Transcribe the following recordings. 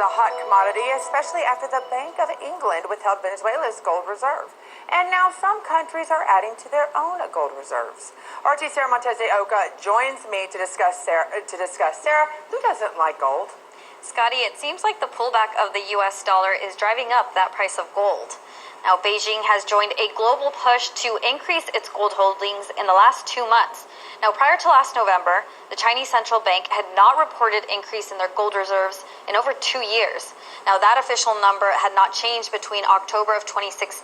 a hot commodity, especially after the Bank of England withheld Venezuela's gold reserve. And now some countries are adding to their own gold reserves. RT Sarah Montez de Oca joins me to discuss. Sarah, who doesn't like gold? Scotty, it seems like the pullback of the U.S. dollar is driving up that price of gold. Now, Beijing has joined a global push to increase its gold holdings in the last 2 months. Now, prior to last November, the Chinese central bank had not reported increase in their gold reserves in over 2 years. Now, that official number had not changed between October of 2016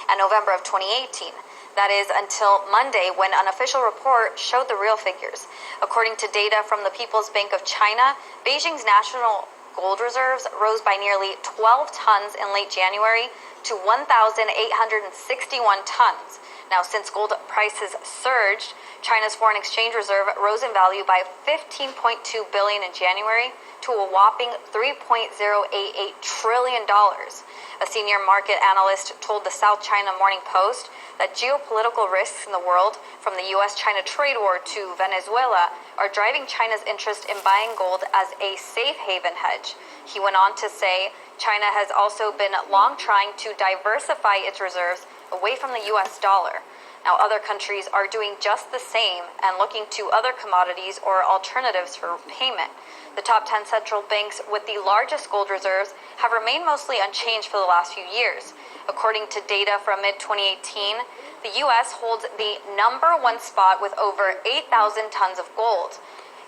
and November of 2018. That is until Monday, when an official report showed the real figures. According to data from the People's Bank of China, Beijing's national gold reserves rose by nearly 12 tons in late January to 1,861 tons. Now, since gold prices surged, China's foreign exchange reserve rose in value by $15.2 billion in January to a whopping $3.088 trillion. A senior market analyst told the South China Morning Post that geopolitical risks in the world, from the U.S.-China trade war to Venezuela, are driving China's interest in buying gold as a safe haven hedge. He went on to say China has also been long trying to diversify its reserves away from the U.S. dollar. Now, other countries are doing just the same and looking to other commodities or alternatives for payment. The top 10 central banks with the largest gold reserves have remained mostly unchanged for the last few years. According to data from mid-2018, the U.S. holds the #1 spot with over 8,000 tons of gold.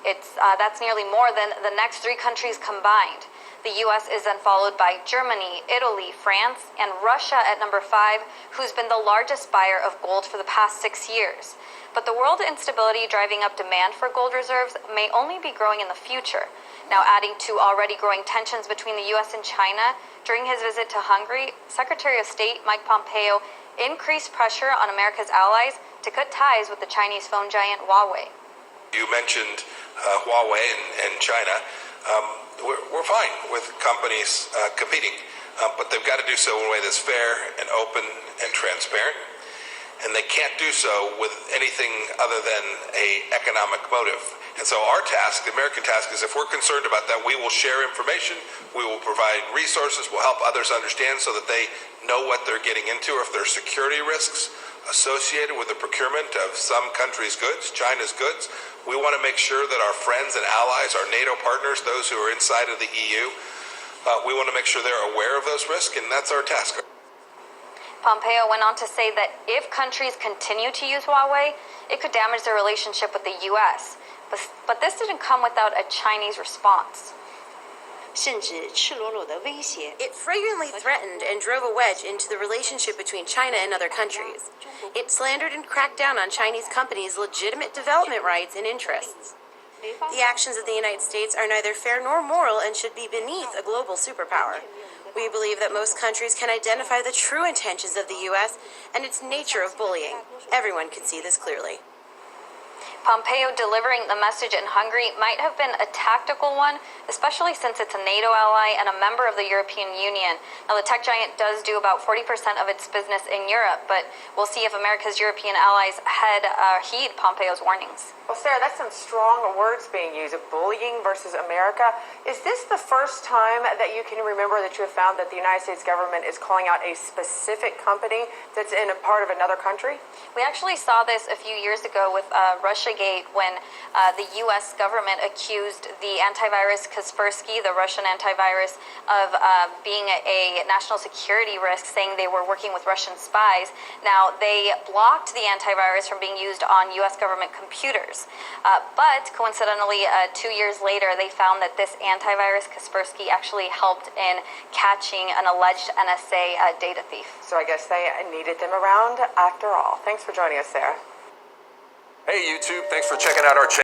That's nearly more than the next 3 countries combined. The U.S. is then followed by Germany, Italy, France, and Russia at number 5, who's been the largest buyer of gold for the past 6 years. But the world instability driving up demand for gold reserves may only be growing in the future. Now, adding to already growing tensions between the U.S. and China, during his visit to Hungary, Secretary of State Mike Pompeo increased pressure on America's allies to cut ties with the Chinese phone giant Huawei. You mentioned Huawei and China. We're fine with companies competing, but they've got to do so in a way that's fair and open and transparent. And they can't do so with anything other than an economic motive. And so our task, the American task, is if we're concerned about that, we will share information, we will provide resources, we'll help others understand so that they know what they're getting into, or if there are security risks associated with the procurement of some countries' goods, China's goods. We want to make sure that our friends and allies, our NATO partners, those who are inside of the EU, we want to make sure they're aware of those risks, and that's our task. Pompeo went on to say that if countries continue to use Huawei, it could damage their relationship with the U.S. But this didn't come without a Chinese response. It flagrantly threatened and drove a wedge into the relationship between China and other countries. It slandered and cracked down on Chinese companies' legitimate development rights and interests. The actions of the United States are neither fair nor moral and should be beneath a global superpower. We believe that most countries can identify the true intentions of the U.S. and its nature of bullying. Everyone can see this clearly. Pompeo delivering the message in Hungary might have been a tactical one, especially since it's a NATO ally and a member of the European Union. Now, the tech giant does do about 40% of its business in Europe, but we'll see if America's European allies heed Pompeo's warnings. Well, Sarah, that's some strong words being used, bullying versus America. Is this the first time that you can remember that you have found that the United States government is calling out a specific company that's in a part of another country? We actually saw this a few years ago with Russiagate, when the U.S. government accused the antivirus Kaspersky, the Russian antivirus, of being a national security risk, saying they were working with Russian spies. Now, they blocked the antivirus from being used on U.S. government computers. But coincidentally, 2 years later, they found that this antivirus Kaspersky actually helped in catching an alleged NSA data thief. So I guess they needed them around after all. Thanks for joining us, Sarah. Hey YouTube, thanks for checking out our channel.